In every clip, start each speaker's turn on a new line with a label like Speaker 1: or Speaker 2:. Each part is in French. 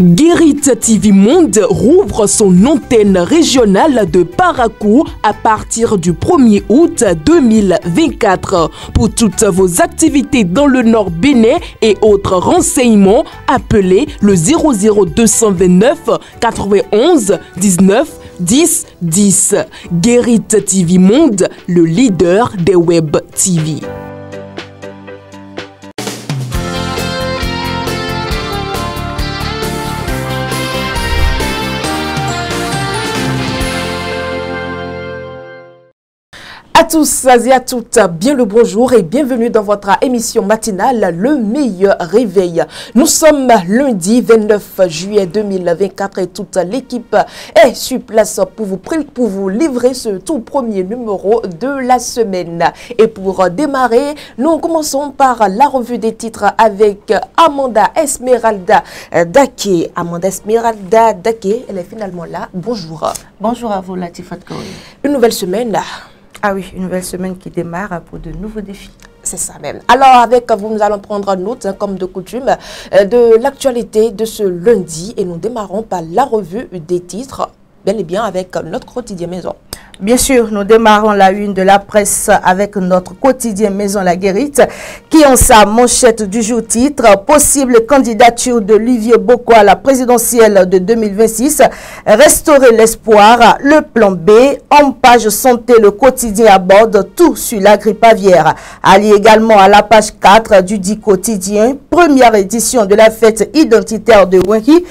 Speaker 1: Guérit TV Monde rouvre son antenne régionale de Parakou à partir du 1er août 2024. Pour toutes vos activités dans le Nord Bénin et autres renseignements, appelez le 00229 91 19 10 10. Guérit TV Monde, le leader des Web TV. À tous et à toutes, bien le bonjour et bienvenue dans votre émission matinale Le Meilleur Réveil. Nous sommes lundi 29 juillet 2024 et toute l'équipe est sur place pour vous livrer ce tout premier numéro de la semaine. Et pour démarrer, nous commençons par la revue des titres avec Amanda Esmeralda Daké. Amanda Esmeralda Daké, elle est finalement là. Bonjour.
Speaker 2: Bonjour à vous, Latifat Kaoui.
Speaker 1: Une nouvelle semaine.
Speaker 2: Ah oui, une nouvelle semaine qui démarre pour de nouveaux défis.
Speaker 1: C'est ça même. Alors avec vous, nous allons prendre note, comme de coutume, de l'actualité de ce lundi. Et nous démarrons par la revue des titres, bel et bien avec notre quotidien maison.
Speaker 2: Bien sûr, nous démarrons la une de la presse avec notre quotidien Maison La Guérite qui en sa manchette du jour titre « Possible candidature de Olivier Boko à la présidentielle de 2026, restaurer l'espoir, le plan B, en page santé, le quotidien aborde tout sur la grippe aviaire. » Allié également à la page 4 du dit quotidien, première édition de la fête identitaire de Wenki,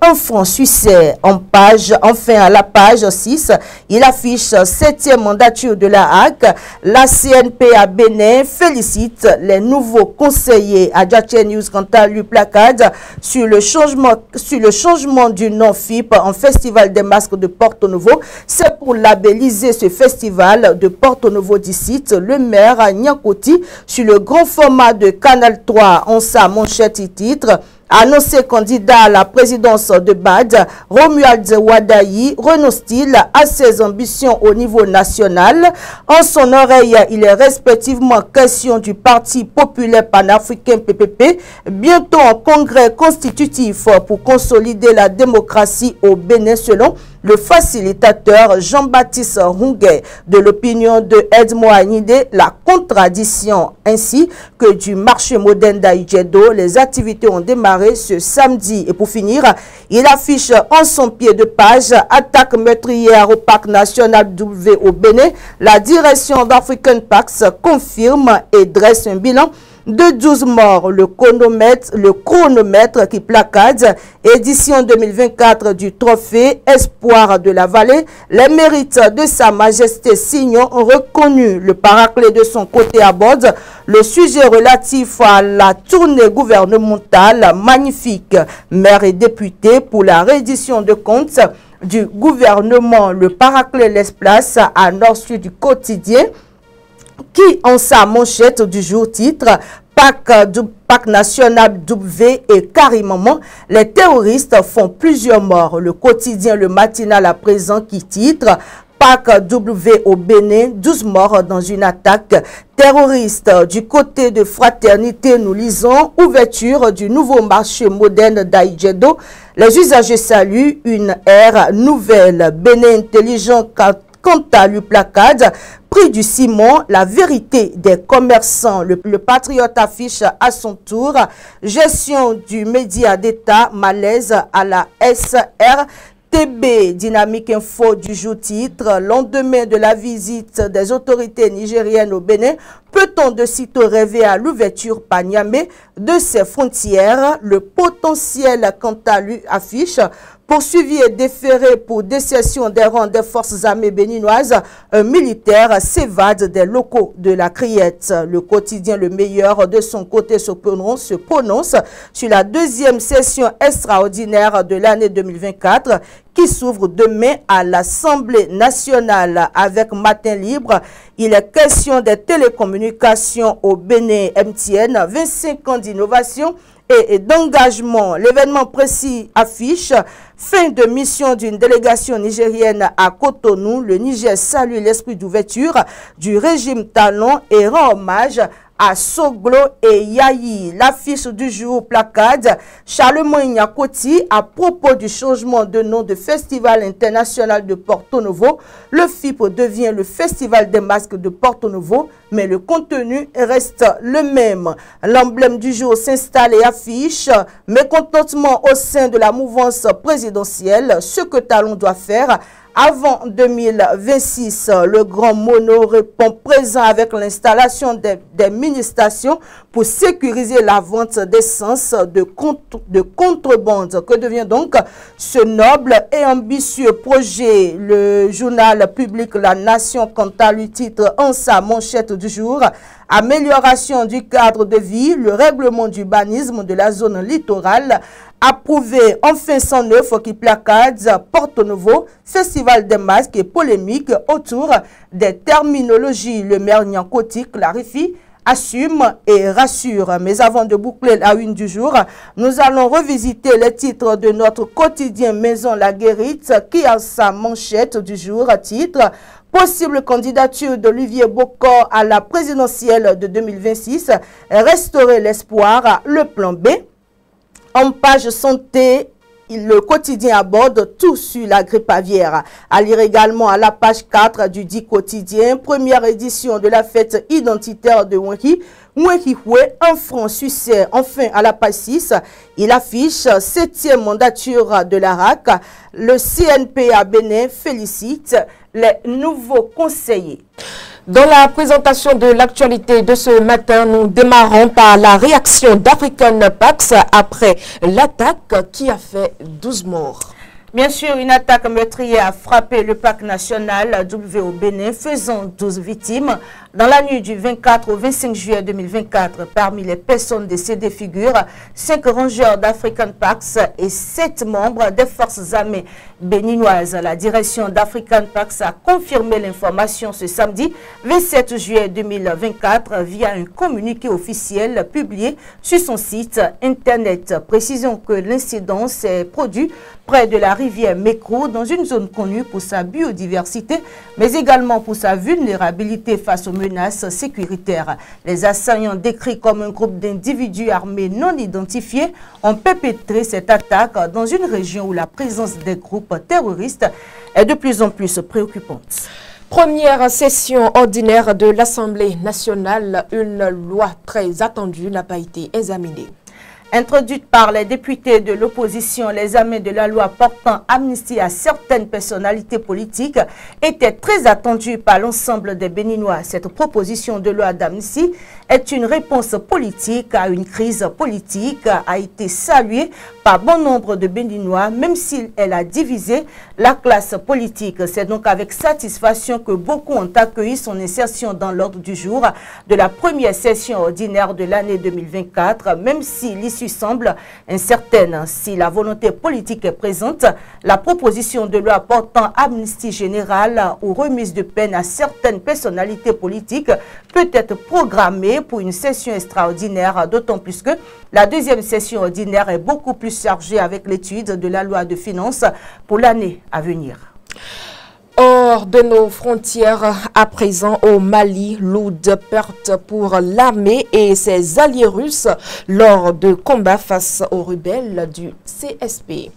Speaker 2: enfant suissais. Enfin à la page 6, il affiche 7e mandature de la HAC. La CNP à Bénin félicite les nouveaux conseillers. Adjache News quant à lui placade sur le changement du nom FIP en Festival des masques de Porto Novo. C'est pour labelliser ce festival de Porto Novo d'ici. Le maire Nyakoti sur le grand format de Canal 3 en sa manchette et titre. Annoncé candidat à la présidence de BAD, Romuald Wadayi renonce-t-il à ses ambitions au niveau national? En son oreille, il est respectivement question du Parti populaire panafricain PPP, bientôt en congrès constitutif pour consolider la démocratie au Bénin selon le facilitateur Jean-Baptiste Runguet. De l'opinion de Edmond Agnide, la contradiction ainsi que du marché moderne d'Aïdjedo, les activités ont démarré ce samedi. Et pour finir, il affiche en son pied de page attaque meurtrière au parc national W au Bénin. La direction d'African Parks confirme et dresse un bilan de 12 morts, le chronomètre qui placade, édition 2024 du trophée Espoir de la Vallée. Les mérites de Sa Majesté Signon ont reconnu. Le paraclet de son côté aborde le sujet relatif à la tournée gouvernementale magnifique. Maire et député pour la reddition de comptes du gouvernement. Le paraclet laisse place à Nord-Sud du quotidien qui, en sa manchette du jour titre Parc national W et carrément, les terroristes font plusieurs morts. Le quotidien Le Matinal à présent qui titre Parc W au Bénin, 12 morts dans une attaque terroriste. Du côté de Fraternité, nous lisons ouverture du nouveau marché moderne d'Aïdjedo. Les usagers saluent une ère nouvelle. Bénin intelligent quant à lui placade, prix du ciment, la vérité des commerçants. Le patriote affiche à son tour gestion du média d'État, malaise à la SRTB. Dynamique info du jour titre, lendemain de la visite des autorités nigériennes au Bénin, peut-on de sitôt rêver à l'ouverture par Niamey de ses frontières? Le potentiel quant à lui affiche poursuivi et déféré pour désertion des rangs des forces armées béninoises, un militaire s'évade des locaux de la Criette. Le quotidien Le Meilleur de son côté se prononce sur la deuxième session extraordinaire de l'année 2024 qui s'ouvre demain à l'Assemblée nationale avec Matin Libre. Il est question des télécommunications au Bénin. MTN, 25 ans d'innovation et d'engagement. L'événement précis affiche fin de mission d'une délégation nigérienne à Cotonou. Le Niger salue l'esprit d'ouverture du régime Talon et rend hommage à Soglo et Yayi. L'affiche du jour placade Charlemagne Koti à propos du changement de nom de Festival international de Porto Novo. Le FIP devient le Festival des masques de Porto Novo, mais le contenu reste le même. L'emblème du jour s'installe et affiche mécontentement au sein de la mouvance présidentielle. Ce que Talon doit faire avant 2026, le Grand Mono répond présent avec l'installation des mini-stations pour sécuriser la vente d'essence de contrebande. Que devient donc ce noble et ambitieux projet? Le journal public La Nation, quant à lui, titre en sa manchette du jour: amélioration du cadre de vie, le règlement du urbanisme de la zone littorale, approuvé enfin 109 qui placade Porto Novo, Festival des masques et polémique autour des terminologies. Le maire Nyankoti clarifie, assume et rassure. Mais avant de boucler la une du jour, nous allons revisiter les titres de notre quotidien Maison La Guérite qui a sa manchette du jour, titre: possible candidature d'Olivier Bokor à la présidentielle de 2026, restaurer l'espoir, le plan B. En page santé, le quotidien aborde tout sur la grippe aviaire. À lire également à la page 4 du dit quotidien, première édition de la fête identitaire de Wenki. Wenki-Hue, un franc succès. Enfin, à la page 6, il affiche 7e mandature de la RAC. Le CNP à Bénin félicite les nouveaux conseillers.
Speaker 1: Dans la présentation de l'actualité de ce matin, nous démarrons par la réaction d'African Pax après l'attaque qui a fait 12 morts.
Speaker 2: Bien sûr, une attaque meurtrière a frappé le parc national W au Bénin, faisant 12 victimes. Dans la nuit du 24 au 25 juillet 2024, parmi les personnes décédées figurent 5 rangers d'African Pax et 7 membres des forces armées béninoises. La direction d'African Pax a confirmé l'information ce samedi 27 juillet 2024 via un communiqué officiel publié sur son site internet. Précisons que l'incident s'est produit près de la rivière Mécro, dans une zone connue pour sa biodiversité, mais également pour sa vulnérabilité face aux menaces sécuritaires. Les assaillants, décrits comme un groupe d'individus armés non identifiés, ont perpétré cette attaque dans une région où la présence des groupes terroristes est de plus en plus préoccupante.
Speaker 1: Première session ordinaire de l'Assemblée nationale, une loi très attendue n'a pas été examinée.
Speaker 2: Introduite par les députés de l'opposition, l'examen de la loi portant amnistie à certaines personnalités politiques était très attendu par l'ensemble des Béninois. Cette proposition de loi d'amnistie est une réponse politique à une crise politique, a été saluée par bon nombre de Béninois, même si elle a divisé la classe politique. C'est donc avec satisfaction que beaucoup ont accueilli son insertion dans l'ordre du jour de la première session ordinaire de l'année 2024, même si l'issue semble incertaine. Si la volonté politique est présente, la proposition de loi portant amnistie générale ou remise de peine à certaines personnalités politiques peut être programmée pour une session extraordinaire, d'autant plus que la deuxième session ordinaire est beaucoup plus chargée avec l'étude de la loi de finances pour l'année à venir.
Speaker 1: Hors de nos frontières, à présent au Mali, lourde perte pour l'armée et ses alliés russes lors de combats face aux rebelles du CSP.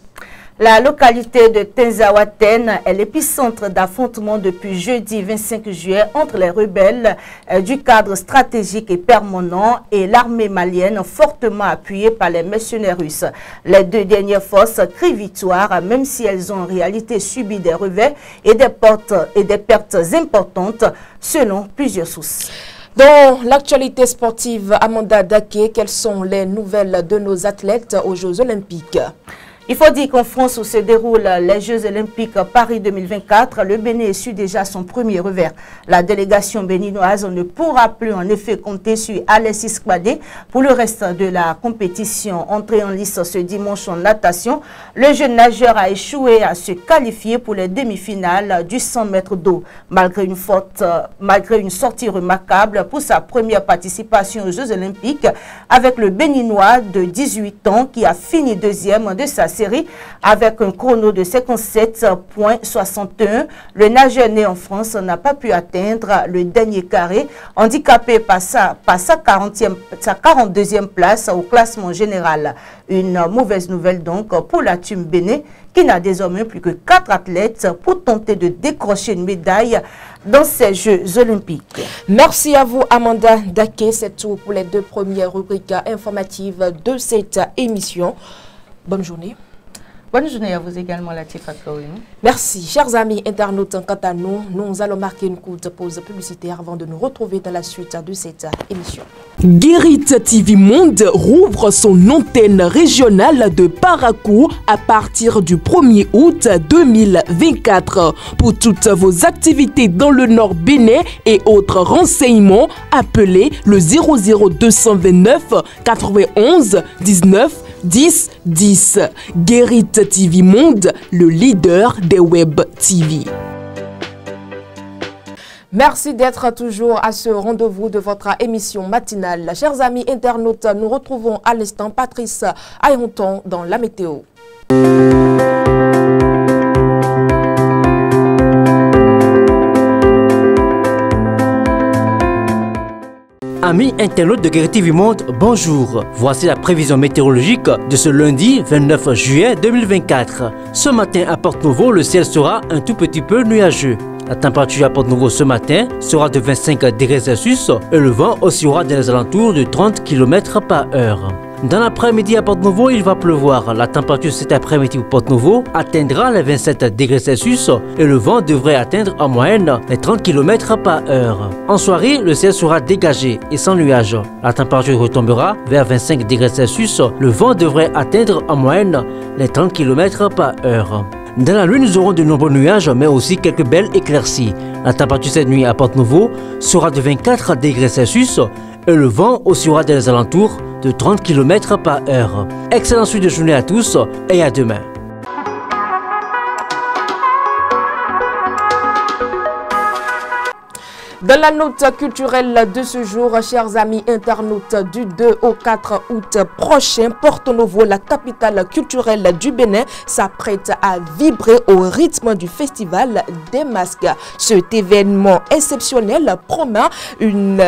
Speaker 2: La localité de Tenzawaten est l'épicentre d'affrontements depuis jeudi 25 juillet entre les rebelles du cadre stratégique et permanent et l'armée malienne fortement appuyée par les mercenaires russes. Les deux dernières forces crient victoire même si elles ont en réalité subi des revers et des pertes importantes selon plusieurs sources.
Speaker 1: Dans l'actualité sportive, Amanda Daké, quelles sont les nouvelles de nos athlètes aux Jeux Olympiques?
Speaker 2: Il faut dire qu'en France où se déroulent les Jeux Olympiques Paris 2024, le Bénin essuie déjà son premier revers. La délégation béninoise ne pourra plus en effet compter sur Alexis Kwadé pour le reste de la compétition. Entré en lice ce dimanche en natation, le jeune nageur a échoué à se qualifier pour les demi-finales du 100 mètres d'eau. Malgré une sortie remarquable pour sa première participation aux Jeux Olympiques avec le Béninois de 18 ans qui a fini deuxième de sa série avec un chrono de 57,61. Le nageur né en France n'a pas pu atteindre le dernier carré, handicapé par sa 42e place au classement général. Une mauvaise nouvelle donc pour la Team Bénin qui n'a désormais plus que 4 athlètes pour tenter de décrocher une médaille dans ces Jeux olympiques.
Speaker 1: Merci à vous Amanda Daké, c'est tout pour les 2 premières rubriques informatives de cette émission. Bonne journée.
Speaker 2: Bonne journée à vous également, Latifa Kaouinou.
Speaker 1: Merci, chers amis internautes. Quant à nous, nous allons marquer une courte pause publicitaire avant de nous retrouver dans la suite de cette émission. Guérit TV Monde rouvre son antenne régionale de Parakou à partir du 1er août 2024. Pour toutes vos activités dans le Nord Bénin et autres renseignements, appelez le 00229 91 19 10 10. Guérit TV Monde, le leader des web TV. Merci d'être toujours à ce rendez-vous de votre émission matinale. Chers amis internautes, nous retrouvons à l'instant Patrice Ayonton dans la météo.
Speaker 3: Amis internautes de Guérit TV Monde, bonjour. Voici la prévision météorologique de ce lundi 29 juillet 2024. Ce matin à Porte-Nouveau, le ciel sera un tout petit peu nuageux. La température à Porte-Nouveau ce matin sera de 25 degrés Celsius et le vent oscillera dans les alentours de 30 km par heure. Dans l'après-midi à Porte-Nouveau, il va pleuvoir. La température cet après-midi pour Porte-Nouveau atteindra les 27 degrés Celsius et le vent devrait atteindre en moyenne les 30 km par heure. En soirée, le ciel sera dégagé et sans nuages. La température retombera vers 25 degrés Celsius. Le vent devrait atteindre en moyenne les 30 km par heure. Dans la nuit, nous aurons de nombreux nuages, mais aussi quelques belles éclaircies. La température cette nuit à Porte-Nouveau sera de 24 degrés Celsius et le vent oscillera dans les alentours de 30 km par heure. Excellente suite de journée à tous et à demain.
Speaker 1: Dans la note culturelle de ce jour, chers amis internautes, du 2 au 4 août prochain, Porto-Novo, la capitale culturelle du Bénin, s'apprête à vibrer au rythme du festival des masques. Cet événement exceptionnel promet une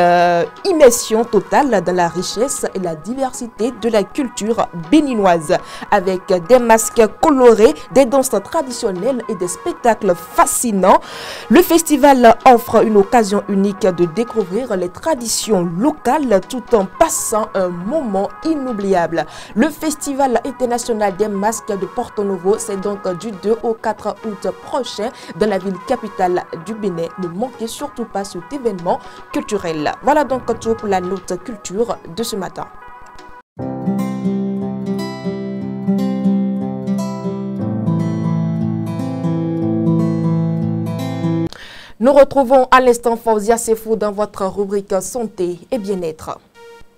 Speaker 1: immersion totale dans la richesse et la diversité de la culture béninoise, avec des masques colorés, des danses traditionnelles et des spectacles fascinants. Le festival offre une occasion unique de découvrir les traditions locales tout en passant un moment inoubliable. Le Festival international des masques de Porto-Novo, c'est donc du 2 au 4 août prochain dans la ville capitale du Bénin. Ne manquez surtout pas cet événement culturel. Voilà donc tout pour la note culture de ce matin. Nous retrouvons à l'instant Fauzia Sefou dans votre rubrique santé et bien-être.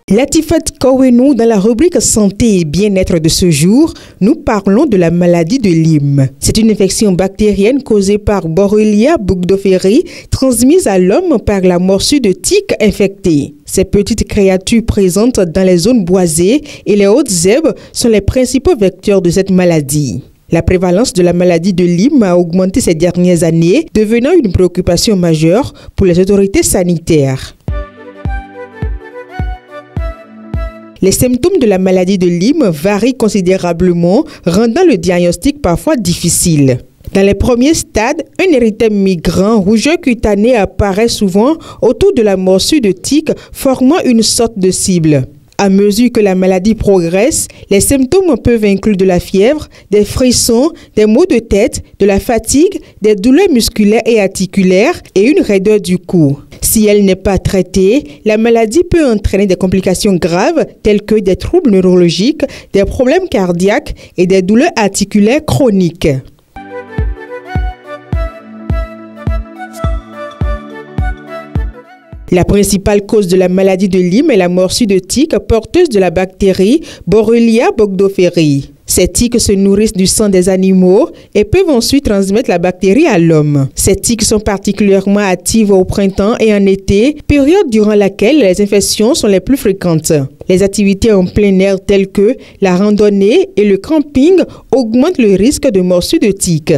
Speaker 4: Latifat Kaouinou, dans la rubrique santé et bien-être de ce jour, nous parlons de la maladie de Lyme. C'est une infection bactérienne causée par Borrelia burgdorferi, transmise à l'homme par la morsure de tiques infectées. Ces petites créatures présentes dans les zones boisées et les hautes herbes sont les principaux vecteurs de cette maladie. La prévalence de la maladie de Lyme a augmenté ces dernières années, devenant une préoccupation majeure pour les autorités sanitaires. Les symptômes de la maladie de Lyme varient considérablement, rendant le diagnostic parfois difficile. Dans les premiers stades, un érythème migrant rougeur cutanée apparaît souvent autour de la morsure de tique, formant une sorte de cible. À mesure que la maladie progresse, les symptômes peuvent inclure de la fièvre, des frissons, des maux de tête, de la fatigue, des douleurs musculaires et articulaires et une raideur du cou. Si elle n'est pas traitée, la maladie peut entraîner des complications graves telles que des troubles neurologiques, des problèmes cardiaques et des douleurs articulaires chroniques. La principale cause de la maladie de Lyme est la morsure de tique porteuse de la bactérie Borrelia burgdorferi. Ces tiques se nourrissent du sang des animaux et peuvent ensuite transmettre la bactérie à l'homme. Ces tiques sont particulièrement actives au printemps et en été, période durant laquelle les infections sont les plus fréquentes. Les activités en plein air telles que la randonnée et le camping augmentent le risque de morsure de tiques.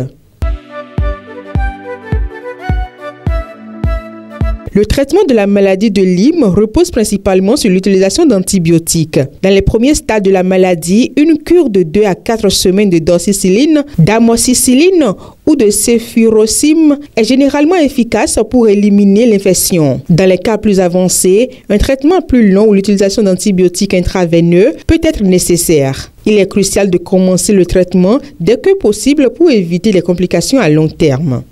Speaker 4: Le traitement de la maladie de Lyme repose principalement sur l'utilisation d'antibiotiques. Dans les premiers stades de la maladie, une cure de 2 à 4 semaines de doxycycline, d'amoxicilline ou de céphurosime est généralement efficace pour éliminer l'infection. Dans les cas plus avancés, un traitement plus long ou l'utilisation d'antibiotiques intraveineux peut être nécessaire. Il est crucial de commencer le traitement dès que possible pour éviter les complications à long terme.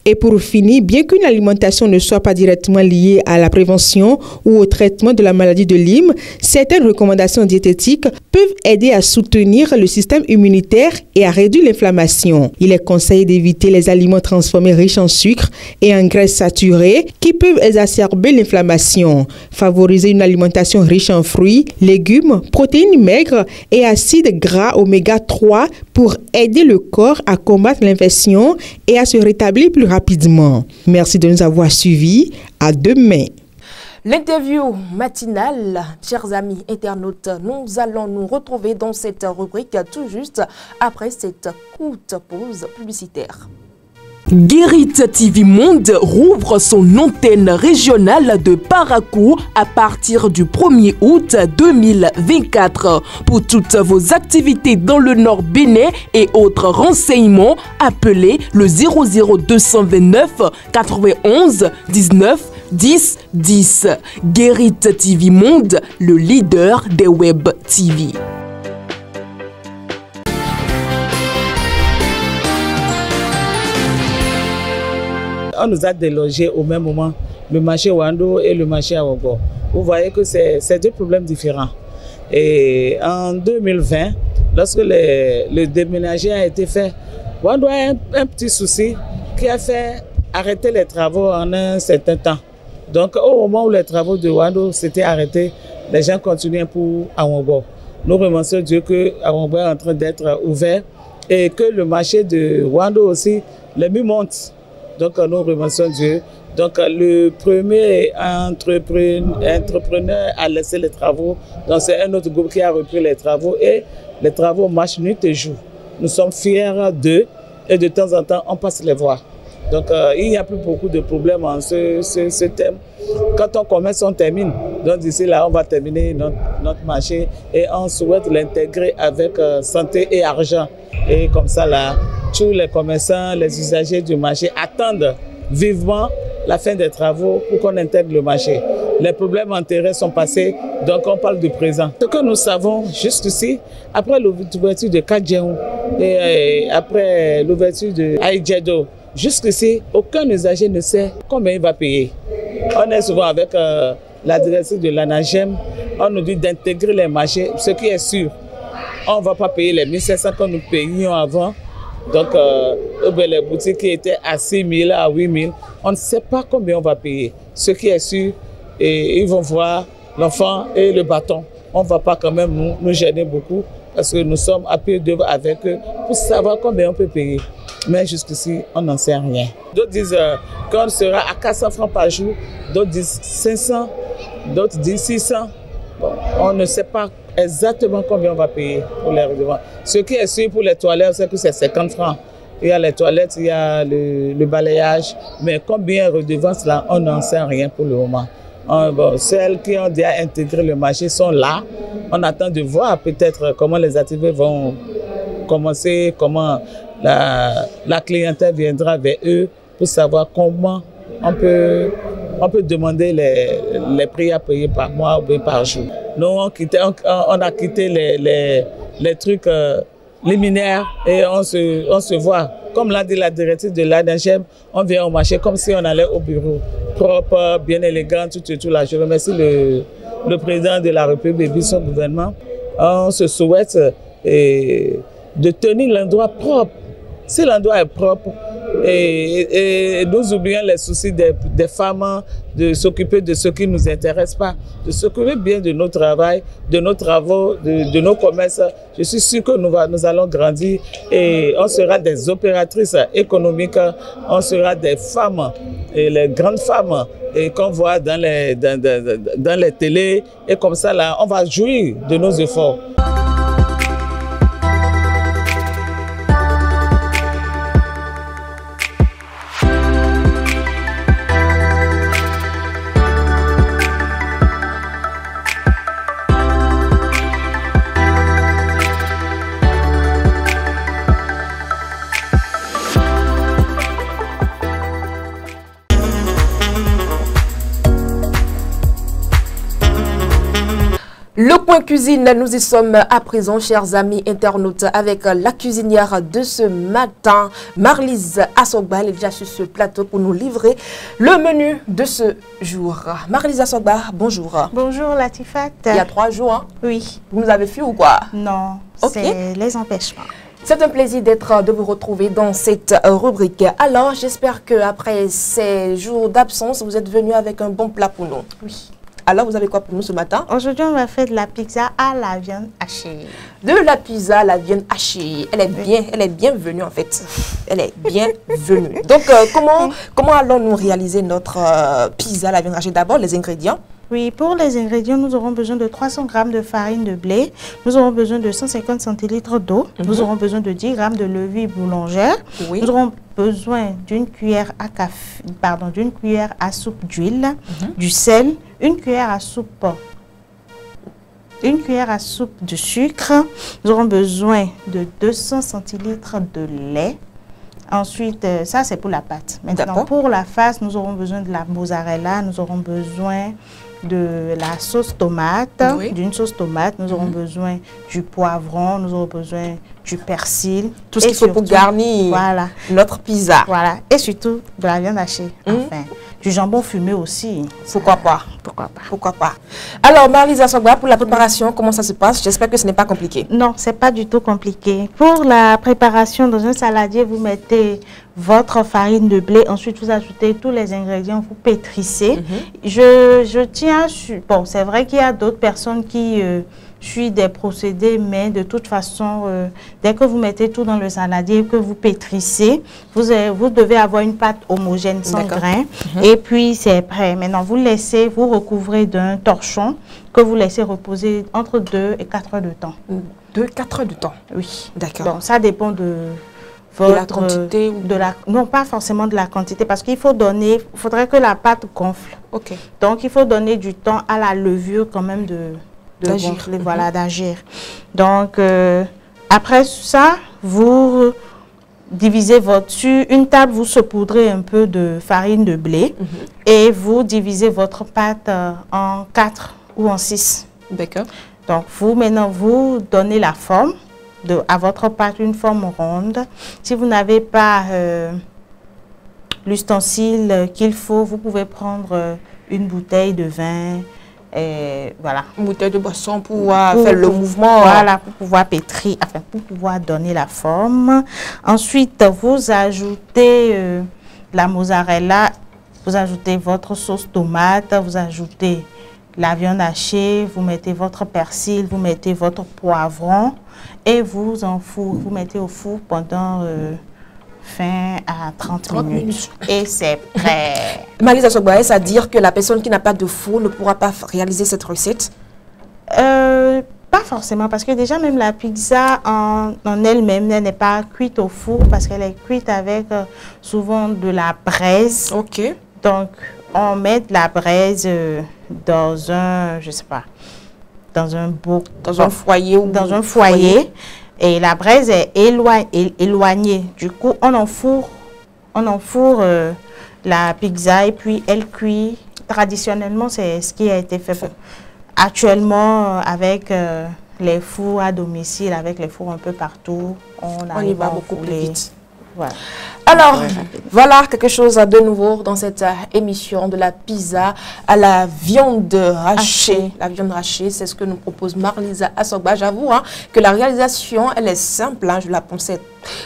Speaker 4: Et pour finir, bien qu'une alimentation ne soit pas directement liée à la prévention ou au traitement de la maladie de Lyme, certaines recommandations diététiques peuvent aider à soutenir le système immunitaire et à réduire l'inflammation. Il est conseillé d'éviter les aliments transformés riches en sucre et en graisses saturées qui peuvent exacerber l'inflammation. Favoriser une alimentation riche en fruits, légumes, protéines maigres et acides gras oméga 3 pour aider le corps à combattre l'infection et à se rétablir plus rapidement. Merci de nous avoir suivis. À demain.
Speaker 1: L'interview matinale, chers amis internautes, nous allons nous retrouver dans cette rubrique tout juste après cette courte pause publicitaire. Guérit TV Monde rouvre son antenne régionale de Parakou à partir du 1er août 2024. Pour toutes vos activités dans le Nord Bénin et autres renseignements, appelez le 00229 91 19 10 10. Guérit TV Monde, le leader des web TV.
Speaker 5: On nous a délogés au même moment, le marché Wando et le marché Awogo. Vous voyez que c'est deux problèmes différents. Et en 2020, lorsque le déménagement a été fait, Wando a un petit souci qui a fait arrêter les travaux en un certain temps. Donc au moment où les travaux de Wando s'étaient arrêtés, les gens continuaient pour Awogo. Nous remercions Dieu que Awogo est en train d'être ouvert et que le marché de Wando aussi, les murs montent. Donc nous remercions Dieu. Donc le premier entrepreneur a laissé les travaux. Donc c'est un autre groupe qui a repris les travaux et les travaux marchent nuit et jour. Nous sommes fiers d'eux et de temps en temps on passe les voir. Donc il n'y a plus beaucoup de problèmes en ce thème. Quand on commence, on termine. Donc d'ici là, on va terminer notre marché et on souhaite l'intégrer avec santé et argent. Et comme ça là, tous les commerçants, les usagers du marché attendent vivement la fin des travaux pour qu'on intègre le marché. Les problèmes antérieurs sont passés, donc on parle du présent. Ce que nous savons jusqu'ici, après l'ouverture de Kadjeou et après l'ouverture de Aïdjedo, jusqu'ici, aucun usager ne sait combien il va payer. On est souvent avec la direction de l'ANAGEM, on nous dit d'intégrer les marchés, ce qui est sûr. On ne va pas payer les 1500 que nous payions avant. Donc, les boutiques qui étaient à 6 000, à 8 000, on ne sait pas combien on va payer. Ce qui est sûr, et ils vont voir l'enfant et le bâton. On ne va pas quand même nous gêner beaucoup parce que nous sommes à pied d'œuvre avec eux pour savoir combien on peut payer. Mais jusqu'ici, on n'en sait rien. D'autres disent qu'on sera à 400 francs par jour, d'autres disent 500, d'autres disent 600. Bon, on ne sait pas exactement combien on va payer pour les redevances. Ce qui est sûr pour les toilettes, c'est que c'est 50 francs. Il y a les toilettes, il y a le balayage, mais combien de redevances là, on n'en sait rien pour le moment. Bon, celles qui ont déjà intégré le marché sont là. On attend de voir peut-être comment les activités vont commencer, comment la clientèle viendra vers eux pour savoir comment on peut demander les prix à payer par mois ou par jour. Nous, on a quitté les trucs liminaires et on se voit. Comme l'a dit la directrice de l'ANAGEM, on vient au marché comme si on allait au bureau. Propre, bien élégant, tout et tout là. Je remercie le président de la République et son gouvernement. On se souhaite de tenir l'endroit propre. Si l'endroit est propre, Et nous oublions les soucis des femmes, de s'occuper de ce qui ne nous intéresse pas, de s'occuper bien de nos travail, de nos travaux, de nos commerces. Je suis sûr que nous allons grandir et on sera des opératrices économiques, on sera des femmes, et les grandes femmes qu'on voit dans les télés. Et comme ça, là, on va jouir de nos efforts.
Speaker 1: Le coin cuisine, nous y sommes à présent, chers amis internautes, avec la cuisinière de ce matin, Marlise Assogba. Elle est déjà sur ce plateau pour nous livrer le menu de ce jour. Marlise Assogba, bonjour.
Speaker 6: Bonjour Latifat.
Speaker 1: Il y a 3 jours, hein?
Speaker 6: Oui.
Speaker 1: Vous nous avez fui ou quoi?
Speaker 6: Non, c'est les empêchements.
Speaker 1: C'est un plaisir de vous retrouver dans cette rubrique. Alors, j'espère qu'après ces jours d'absence, vous êtes venu avec un bon plat pour nous.
Speaker 6: Oui.
Speaker 1: Alors, vous avez quoi pour nous ce matin?
Speaker 6: Aujourd'hui, on va faire de la pizza à la viande hachée.
Speaker 1: De la pizza à la viande hachée. Elle est bienvenue en fait. Elle est bienvenue. Donc, comment allons-nous réaliser notre pizza à la viande hachée? D'abord, les ingrédients.
Speaker 6: Oui, pour les ingrédients, nous aurons besoin de 300 g de farine de blé. Nous aurons besoin de 150 centilitres d'eau. Nous aurons besoin de 10 g de levure boulangère. Oui. Nous aurons besoin d'une cuillère à café, d'une cuillère à soupe d'huile, du sel, une cuillère à soupe de sucre. Nous aurons besoin de 200 centilitres de lait. Ensuite, ça c'est pour la pâte. Maintenant, pour la face, nous aurons besoin de la mozzarella, nous aurons besoin de la sauce tomate, d'une sauce tomate, nous aurons besoin du poivron, nous aurons besoin du persil.
Speaker 1: Tout ce qu'il faut pour garnir notre pizza.
Speaker 6: Voilà, et surtout de la viande hachée, enfin. Du jambon fumé aussi.
Speaker 1: Pourquoi pas?
Speaker 6: Pourquoi pas?
Speaker 1: Pourquoi pas? Alors, Marlise Assogba, pour la préparation, comment ça se passe? J'espère que ce n'est pas compliqué.
Speaker 6: Non, c'est pas du tout compliqué. Pour la préparation, dans un saladier, vous mettez votre farine de blé. Ensuite, vous ajoutez tous les ingrédients, vous pétrissez. Je tiens sur... Bon, c'est vrai qu'il y a d'autres personnes qui suivent des procédés, mais de toute façon, dès que vous mettez tout dans le saladier, que vous pétrissez, vous devez avoir une pâte homogène sans grains. Et puis, c'est prêt. Maintenant, vous laissez, vous recouvrez d'un torchon que vous laissez reposer entre 2 et 4 heures de temps.
Speaker 1: 2 à 4 heures de temps?
Speaker 6: Oui.
Speaker 1: D'accord.
Speaker 6: Bon, ça dépend de
Speaker 1: la quantité ou
Speaker 6: non, pas forcément de la quantité, parce qu'il faudrait que la pâte gonfle.
Speaker 1: Ok.
Speaker 6: Donc, il faut donner du temps à la levure quand même d'agir. Voilà, d'agir. Donc, après ça, vous divisez sur une table, vous saupoudrez un peu de farine de blé et vous divisez votre pâte en 4 ou en 6.
Speaker 1: D'accord.
Speaker 6: Donc, maintenant, vous donnez la forme à votre pâte, une forme ronde. Si vous n'avez pas l'ustensile qu'il faut, vous pouvez prendre une bouteille de vin. Et voilà.
Speaker 1: Une bouteille de boisson pour pouvoir faire le mouvement.
Speaker 6: Voilà, pour pouvoir pétrir, enfin, pour pouvoir donner la forme. Ensuite, vous ajoutez la mozzarella, vous ajoutez votre sauce tomate, vous ajoutez la viande hachée, vous mettez votre persil, vous mettez votre poivron et vous mettez au four pendant 20 à 30 minutes. Et c'est prêt.
Speaker 1: Marlise Assogba, est-ce à dire que la personne qui n'a pas de four ne pourra pas réaliser cette recette?
Speaker 6: Pas forcément, parce que déjà même la pizza en elle-même n'est pas cuite au four, parce qu'elle est cuite avec souvent de la braise.
Speaker 1: Ok.
Speaker 6: Donc, on met de la braise dans un, je sais pas, dans un foyer. Dans un foyer. Et la braise est éloignée. Du coup, on enfourre la pizza et puis elle cuit. Traditionnellement, c'est ce qui a été fait. Actuellement, avec les fours à domicile, avec les fours un peu partout, on y va beaucoup plus vite. Voilà.
Speaker 1: Alors, voilà quelque chose de nouveau dans cette émission de la pizza à la viande hachée. La viande hachée, c'est ce que nous propose Marlisa Assogba. J'avoue que la réalisation, elle est simple. Je la pensais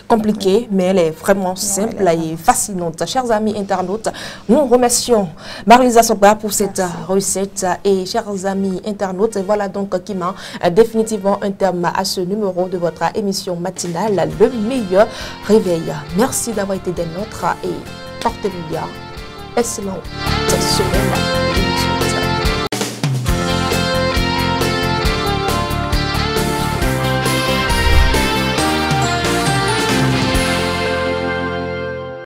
Speaker 1: compliquée, mais elle est vraiment simple et fascinante. Chers amis internautes, nous remercions Marlisa Assogba pour cette recette. Et chers amis internautes, voilà donc qui met définitivement un terme à ce numéro de votre émission matinale, Le Meilleur Réveil. Merci d'avoir été des nôtres et portez-vous bien. Excellente semaine.